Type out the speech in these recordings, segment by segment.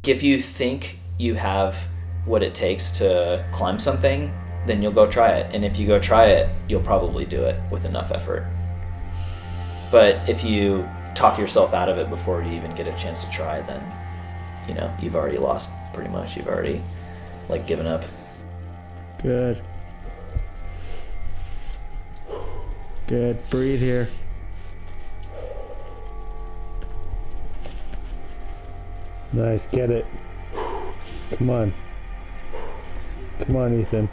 if you think you have what it takes to climb something, then you'll go try it. And if you go try it, you'll probably do it with enough effort. But if you talk yourself out of it before you even get a chance to try, then, you know, you've already lost pretty much. You've already, like, given up. Good. Good. Breathe here. Nice. Get it. Come on. Come on, Ethan.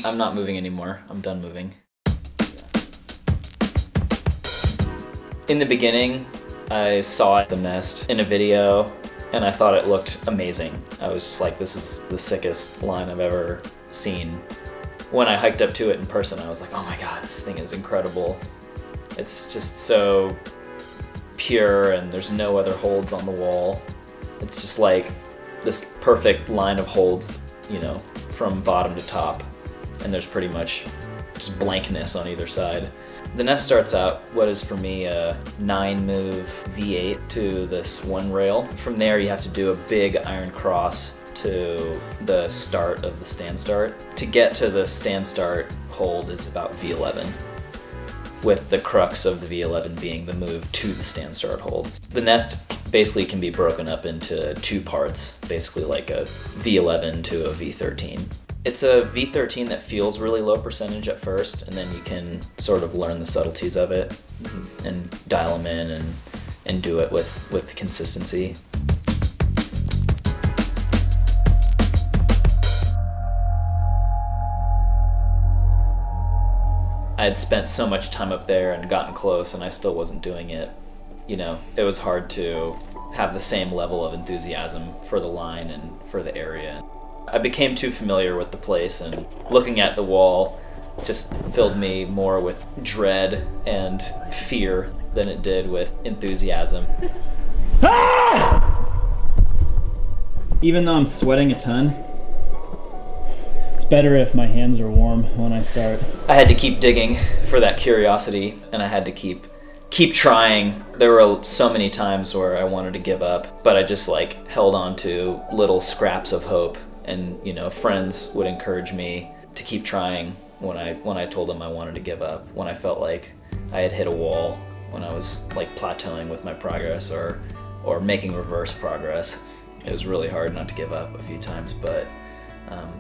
I'm not moving anymore. I'm done moving. In the beginning, I saw the nest in a video and I thought it looked amazing. I was just like, this is the sickest line I've ever seen. When I hiked up to it in person, I was like, oh my God, this thing is incredible. It's just so pure and there's no other holds on the wall. It's just like this perfect line of holds, you know, from bottom to top. And there's pretty much just blankness on either side. The nest starts out what is for me a 9-move V8 to this one rail. From there you have to do a big iron cross to the start of the stand start. To get to the stand start hold is about V11, with the crux of the V11 being the move to the stand start hold. The nest basically can be broken up into two parts, basically like a V11 to a V13. It's a V13 that feels really low percentage at first, and then you can sort of learn the subtleties of it and dial them in and do it with consistency. I had spent so much time up there and gotten close and I still wasn't doing it. You know, it was hard to have the same level of enthusiasm for the line and for the area. I became too familiar with the place, and looking at the wall just filled me more with dread and fear than it did with enthusiasm. Even though I'm sweating a ton, it's better if my hands are warm when I start. I had to keep digging for that curiosity, and I had to keep trying. There were so many times where I wanted to give up, but I just like held on to little scraps of hope. And, you know, friends would encourage me to keep trying when I told them I wanted to give up, when I felt like I had hit a wall, when I was like plateauing with my progress or making reverse progress. It was really hard not to give up a few times, but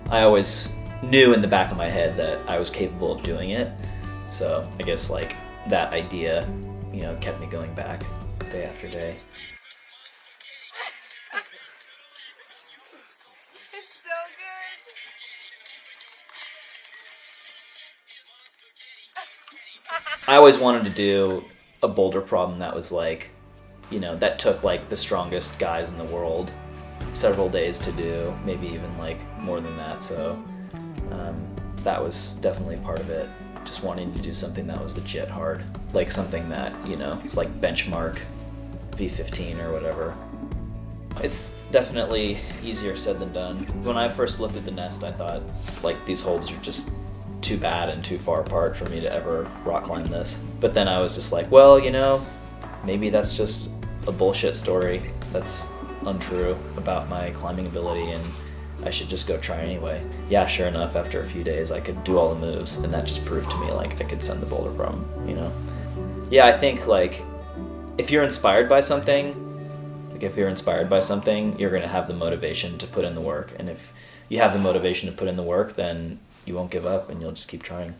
I always knew in the back of my head that I was capable of doing it. So I guess like that idea, you know, kept me going back day after day. I always wanted to do a boulder problem that was like, you know, that took like the strongest guys in the world several days to do, maybe even like more than that. So that was definitely part of it. Just wanting to do something that was legit hard, like something that, you know, it's like benchmark V15 or whatever. It's definitely easier said than done. When I first looked at the nest, I thought like these holds are just too bad and too far apart for me to ever rock climb this. But then I was just like, well, you know, maybe that's just a bullshit story that's untrue about my climbing ability and I should just go try anyway. Yeah, sure enough, after a few days I could do all the moves, and that just proved to me like I could send the boulder problem, you know? Yeah, I think like if you're inspired by something, you're gonna have the motivation to put in the work. And if you have the motivation to put in the work, then you won't give up and you'll just keep trying.